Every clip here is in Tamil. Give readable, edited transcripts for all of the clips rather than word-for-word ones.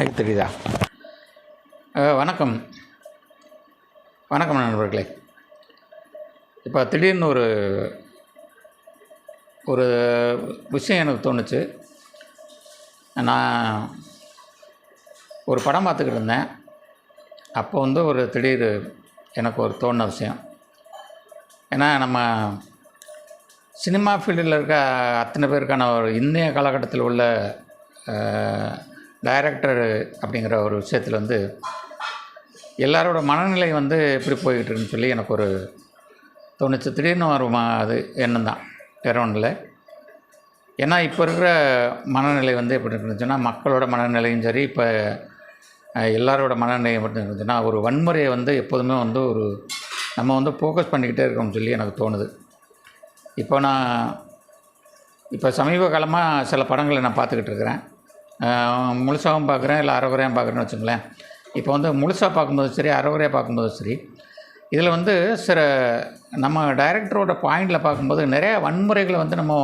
மைக் தெரியுதா? வணக்கம் வணக்கம் நண்பர்களே. இப்போ திடீர்னு ஒரு ஒரு விஷயம் எனக்கு தோணுச்சு. நான் ஒரு படம் பார்த்துக்கிட்டு இருந்தேன். அப்போ ஒரு திடீர் எனக்கு ஒரு தோணுன விஷயம். ஏன்னா நம்ம சினிமா ஃபீல்டில் இருக்க அத்தனை பேருக்கான ஒரு இன்றைய காலகட்டத்தில் உள்ள டைரக்டர் அப்படிங்கிற ஒரு விஷயத்தில் எல்லாரோட மனநிலை எப்படி போய்கிட்டு இருக்குன்னு சொல்லி எனக்கு ஒரு தோணுச்சு. திடீர்னு ஒரு அது எண்ணம் தான், வேறு ஒன்றும் இல்லை. ஏன்னா இப்போ இருக்கிற மனநிலை எப்படி இருந்துச்சுன்னா, மக்களோட மனநிலையும் சரி, இப்போ எல்லாரோட மனநிலை எப்படி இருந்துச்சுன்னா, ஒரு வன்முறையை எப்போதுமே ஒரு நம்ம ஃபோக்கஸ் பண்ணிக்கிட்டே இருக்கோம்னு சொல்லி எனக்கு தோணுது. இப்போ சமீப காலமாக சில படங்களை நான் பார்த்துக்கிட்டு இருக்கிறேன். முழுசாகவும் பார்க்குறேன், இல்லை அரைகுறையாக பார்க்குறேன்னு வச்சுங்களேன். இப்போ முழுசாக பார்க்கும்போது சரி, அரைகுறையாக பார்க்கும்போது சரி, இதில் சில நம்ம டைரக்டரோட பாயிண்டில் பார்க்கும்போது நிறையா வன்முறைகளை நம்ம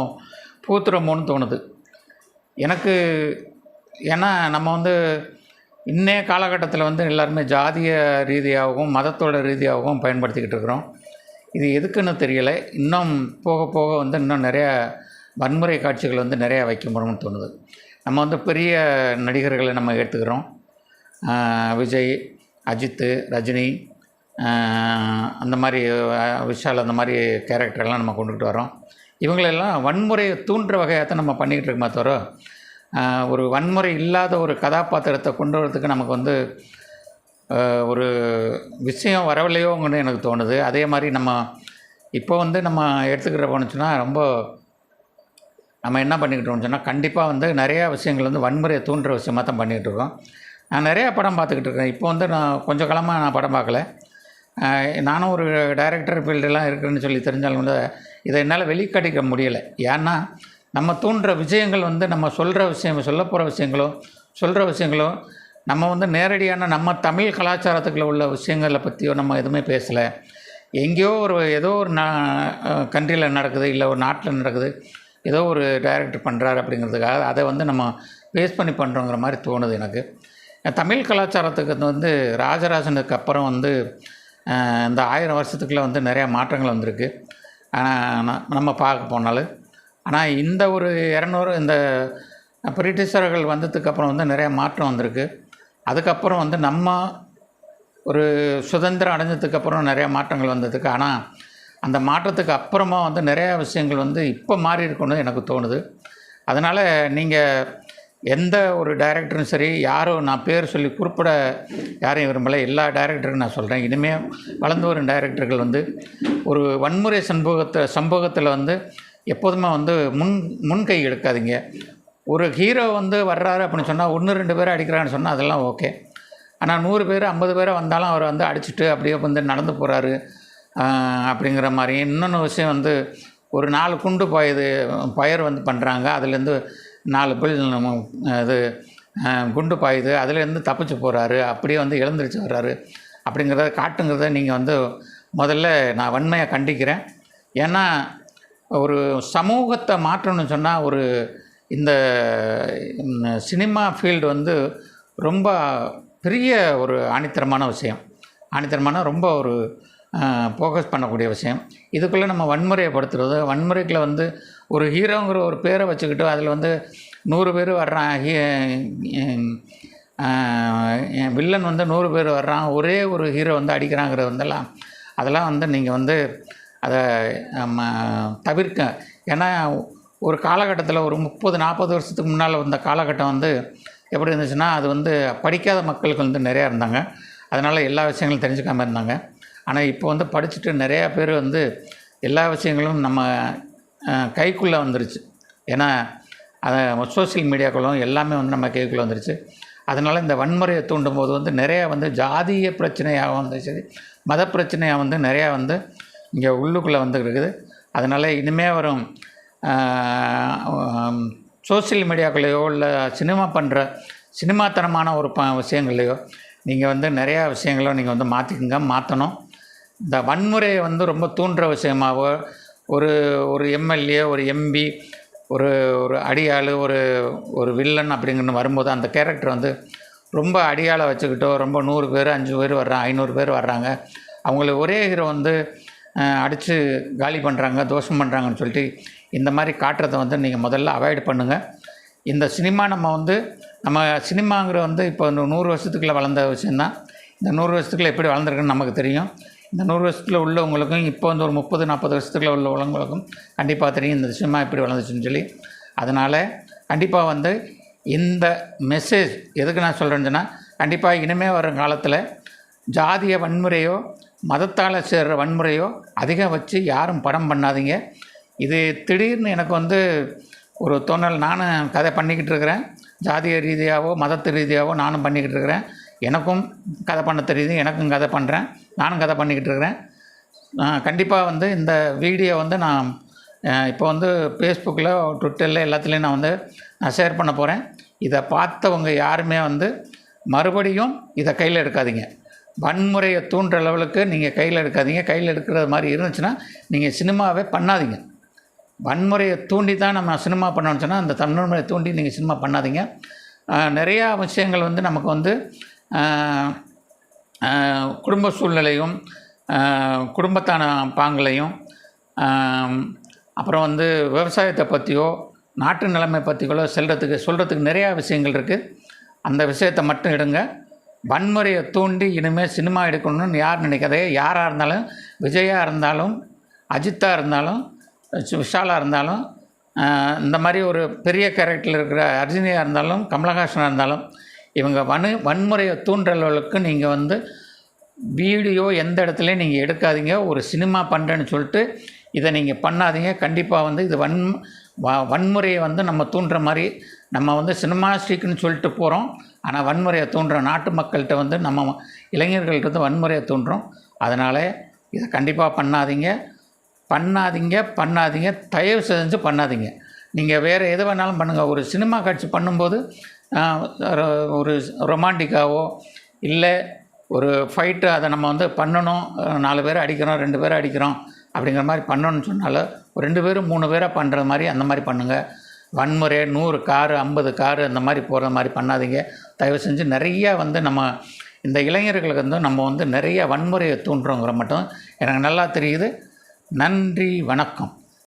பூத்துறோமோன்னு தோணுது எனக்கு. ஏன்னா நம்ம இன்றைய காலகட்டத்தில் எல்லாருமே ஜாதிய ரீதியாகவும் மதத்தோட ரீதியாகவும் பயன்படுத்திக்கிட்டு இருக்கிறோம். இது எதுக்குன்னு தெரியலை. இன்னும் போக போக இன்னும் நிறையா வன்முறை காட்சிகள் நிறையா வைக்க முடியும்னு தோணுது. நம்ம பெரிய நடிகர்களை நம்ம எடுத்துக்கிறோம். விஜய், அஜித், ரஜினி, அந்த மாதிரி விஷால், அந்த மாதிரி கேரக்டர்லாம் நம்ம கொண்டுகிட்டு வரோம். இவங்களெல்லாம் வன்முறையை தூண்டுற வகையாக தான் நம்ம பண்ணிக்கிட்டு இருக்கோமே தவிர, ஒரு வன்முறை இல்லாத ஒரு கதாபாத்திரத்தை கொண்டு வரதுக்கு நமக்கு ஒரு விஷயம் வரவில்லையோங்கன்னு எனக்கு தோணுது. அதே மாதிரி நம்ம இப்போ நம்ம எடுத்துக்கிற போனுச்சுன்னா, ரொம்ப நம்ம என்ன பண்ணிக்கிட்டோம்னு சொன்னால், கண்டிப்பாக நிறையா விஷயங்கள் வன்முறையை தூண்டுற விஷயமாக தான் பண்ணிக்கிட்டு இருக்கோம். நான் நிறையா படம் பார்த்துக்கிட்டு இருக்கேன். இப்போ நான் கொஞ்சம் காலமாக நான் படம் பார்க்கல. நானும் ஒரு டைரக்டர் ஃபீல்டெல்லாம் இருக்குதுன்னு சொல்லி தெரிஞ்சாலும் இதை என்னால் வெளிக்காட்டிக்க முடியலை. ஏன்னா நம்ம தூண்டுற விஷயங்கள் நம்ம சொல்கிற விஷயம், சொல்ல போகிற விஷயங்களோ நம்ம நேரடியான நம்ம தமிழ் கலாச்சாரத்துக்குள்ள உள்ள விஷயங்களை பற்றியோ நம்ம எதுவுமே பேசலை. எங்கேயோ ஏதோ ஒரு கண்ட்ரியில் நடக்குது, இல்லை ஒரு நாட்டில் நடக்குது, ஏதோ ஒரு டைரக்டர் பண்ணுறாரு அப்படிங்கிறதுக்காக அதை நம்ம பேஸ் பண்ணி பண்ணுறோங்கிற மாதிரி தோணுது எனக்கு. தமிழ் கலாச்சாரத்துக்கு ராஜராஜனுக்கு அப்புறம் இந்த 1000 வருஷத்துக்குள்ளே நிறையா மாற்றங்கள் வந்திருக்கு. நம்ம பார்க்க போனாலும். ஆனால் இந்த ஒரு 200 இந்த பிரிட்டிஷர்கள் வந்ததுக்கப்புறம் நிறையா மாற்றம் வந்திருக்கு. அதுக்கப்புறம் நம்ம ஒரு சுதந்திரம் அடைஞ்சதுக்கப்புறம் நிறையா மாற்றங்கள் வந்ததுக்கு. ஆனால் அந்த மாற்றத்துக்கு அப்புறமா நிறையா விஷயங்கள் இப்போ மாறி இருக்குன்னு எனக்கு தோணுது. அதனால் நீங்கள் எந்த ஒரு டைரக்டரும் சரி, யாரும் நான் பேர் சொல்லி குறிப்பிட யாரையும் விரும்பலை, எல்லா டைரக்டருக்கும் நான் சொல்கிறேன். இனிமேல் வளர்ந்து வரும் டைரக்டர்கள் ஒரு வன்முறை சம்பவத்தில் எப்போதுமே முன்கை எடுக்காதீங்க. ஒரு ஹீரோ வர்றாரு அப்படின்னு சொன்னால் 1-2 பேரை அடிக்கிறான்னு சொன்னால் அதெல்லாம் ஓகே. ஆனால் 100 பேர் 50 பேரை வந்தாலும் அவர் அடிச்சுட்டு அப்படியே நடந்து போகிறாரு அப்படிங்கிற மாதிரி. இன்னொன்று விஷயம் ஒரு 4 குண்டு பயர் பண்ணுறாங்க, அதுலேருந்து 4 பேர் இது குண்டு பாயுது, அதுலேருந்து தப்பிச்சு போகிறாரு, அப்படியே எழுந்திரிச்சு வர்றாரு அப்படிங்கிறத காட்டுங்கிறத நீங்கள் முதல்ல நான் வன்மையாக கண்டிக்கிறேன். ஏன்னா ஒரு சமூகத்தை மாற்றணும்னு சொன்னால் இந்த சினிமா ஃபீல்டு ரொம்ப பெரிய ஒரு ஆணித்தரமான விஷயம். ஆணித்தரமான ரொம்ப ஒரு ஃபோக்கஸ் பண்ணக்கூடிய விஷயம். இதுக்குள்ளே நம்ம வன்முறையைப்படுத்துறது, வன்முறைக்குள்ளே ஒரு ஹீரோங்கிற ஒரு பேரை வச்சுக்கிட்டு அதில் 100 பேர் வர்றான், வில்லன் 100 பேர் வர்றான், ஒரே ஒரு ஹீரோ அடிக்கிறாங்கிறது அதெல்லாம் நீங்கள் அதை தவிர்க்க. ஏன்னா ஒரு காலகட்டத்தில் ஒரு 30-40 வருஷத்துக்கு முன்னால் வந்த காலகட்டம் எப்படி இருந்துச்சுன்னா, அது படிக்காத மக்களுக்கு நிறையா இருந்தாங்க. அதனால் எல்லா விஷயங்களும் தெரிஞ்சுக்காமல் இருந்தாங்க. ஆனால் இப்போ படிச்சுட்டு நிறையா பேர் எல்லா விஷயங்களும் நம்ம கைக்குள்ளே வந்துருச்சு. ஏன்னா அதை சோசியல் மீடியாக்களும் எல்லாமே நம்ம கைக்குள்ளே வந்துருச்சு. அதனால் இந்த வன்முறையை தூண்டும் போது நிறையா ஜாதிய பிரச்சனையாக சரி, மத பிரச்சனையாக நிறையா இங்கே உள்ளுக்குள்ளே இருக்குது. அதனால் இனிமேல் வரும் சோசியல் மீடியாக்களையோ இல்லை சினிமாத்தனமான ஒரு விஷயங்களையோ நீங்கள் நிறையா விஷயங்களோ நீங்கள் மாற்றணும். இந்த வன்முறையை ரொம்ப தூண்டுற விஷயமாகவோ ஒரு எம்எல்ஏ, ஒரு எம்பி, ஒரு அடியாள், ஒரு வில்லன் அப்படிங்கன்னு வரும்போது அந்த கேரக்டர் ரொம்ப அடியாளை வச்சுக்கிட்டோ ரொம்ப 100 பேர் 5 பேர் வர்றாங்க 500 பேர் வர்றாங்க, அவங்கள ஒரே ஹீரோ வந்து அடித்து காலி பண்ணுறாங்க தோஷம் பண்ணுறாங்கன்னு சொல்லிட்டு இந்த மாதிரி காட்டுறதை வந்து நீங்கள் முதல்ல அவாய்ட் பண்ணுங்கள். இந்த சினிமா நம்ம சினிமாங்கிற வந்து இப்போ இந்த 100 வருஷத்துக்குள்ளே வளர்ந்த விஷயந்தான். இந்த 100 வருஷத்துக்குள்ளே எப்படி வளர்ந்துருக்குன்னு நமக்கு தெரியும். இந்த 100 வருஷத்தில் உள்ளவங்களுக்கும் இப்போ வந்து ஒரு 30-40 வருஷத்துக்குள்ளே உள்ளவங்களுக்கும் கண்டிப்பாக தெரியும் இந்த சினிமா எப்படி வளர்ந்துச்சுன்னு சொல்லி. அதனால் கண்டிப்பாக வந்து இந்த மெசேஜ் எதுக்கு நான் சொல்கிறேன்னு சொன்னால், கண்டிப்பாக இனிமேல் வர காலத்தில் ஜாதிய வன்முறையோ மதத்தால் சேர்கிற வன்முறையோ அதிகம் வச்சு யாரும் படம் பண்ணாதீங்க. இது திடீர்னு எனக்கு வந்து ஒரு தோணல். நானும் கதை பண்ணிக்கிட்டு இருக்கிறேன், ஜாதிய ரீதியாகவோ மதத்து ரீதியாகவோ நானும் பண்ணிக்கிட்டு இருக்கிறேன். எனக்கும் கதை பண்ண தெரியுது, எனக்கும் கதை பண்ணுறேன், நானும் கதை பண்ணிக்கிட்டு இருக்கிறேன். கண்டிப்பாக வந்து இந்த வீடியோ வந்து நான் இப்போ வந்து ஃபேஸ்புக்கில் ட்விட்டரில் எல்லாத்துலேயும் நான் ஷேர் பண்ண போகிறேன். இதை பார்த்தவங்க யாருமே வந்து மறுபடியும் இதை கையில் எடுக்காதீங்க. வன்முறையை தூண்டுற லெவலுக்கு நீங்கள் கையில் எடுக்காதீங்க. கையில் எடுக்கிறது மாதிரி இருந்துச்சுன்னா நீங்கள் சினிமாவே பண்ணாதீங்க. வன்முறையை தூண்டி தான் நம்ம சினிமா பண்ணணும்னு சொன்னால் அந்த வன்முறையை தூண்டி நீங்கள் சினிமா பண்ணாதீங்க. நிறையா விஷயங்கள் வந்து நமக்கு வந்து குடும்ப சூழ்நிலையும் குடும்பத்தான பாங்களையும் அப்புறம் வந்து விவசாயத்தை பற்றியோ நாட்டு நிலைமை பற்றிகளோ சொல்கிறதுக்கு நிறையா விஷயங்கள் இருக்குது. அந்த விஷயத்தை மட்டும் எடுங்க. வன்முறையை தூண்டி இனிமேல் சினிமா எடுக்கணும்னு யார் நினைக்காதே. யாராக இருந்தாலும், விஜயாக இருந்தாலும், அஜித்தாக இருந்தாலும், விஷாலாக இருந்தாலும், இந்த மாதிரி ஒரு பெரிய கேரக்டரில் இருக்கிற அர்ஜுனியாக இருந்தாலும், கமலஹாசனாக இருந்தாலும், இவங்க வன்முறையை தூண்டுறவர்களுக்கு நீங்கள் வந்து வீடியோ எந்த இடத்துலையும் நீங்கள் எடுக்காதீங்க. ஒரு சினிமா பண்ணுறேன்னு சொல்லிட்டு இதை நீங்கள் பண்ணாதீங்க. கண்டிப்பாக வந்து இது வன்முறையை வந்து நம்ம தூண்டுற மாதிரி நம்ம வந்து சினிமா ஸ்ட்ரீக்குன்னு சொல்லிட்டு போகிறோம். ஆனால் வன்முறையை தூண்டுற நாட்டு மக்கள்கிட்ட வந்து நம்ம இளைஞர்கள்ட்ட வன்முறையை தூண்டுறோம். அதனால் இதை கண்டிப்பாக பண்ணாதீங்க. தயவு செஞ்சு பண்ணாதீங்க. நீங்கள் வேறு எது வேணாலும் பண்ணுங்கள். ஒரு சினிமா காட்சி பண்ணும்போது ஒரு ரொமான்டிக்காவோ இல்லை ஒரு ஃபைட்டு அதை நம்ம வந்து பண்ணணும், 4 பேரை அடிக்கிறோம் 2 பேரை அடிக்கிறோம் அப்படிங்கிற மாதிரி பண்ணணும்னு சொன்னாலும் ஒரு 2 பேரும் 3 பேராக பண்ணுற மாதிரி அந்த மாதிரி பண்ணுங்கள். வன்முறை 100 காரு 50 காரு அந்த மாதிரி போகிற மாதிரி பண்ணாதீங்க. தயவு செஞ்சு நிறையா வந்து நம்ம இந்த இளைஞர்களுக்கு வந்து நம்ம வந்து நிறைய வன்முறையை தூண்டுறோங்கிற மட்டும் எனக்கு நல்லா தெரியுது. நன்றி, வணக்கம்.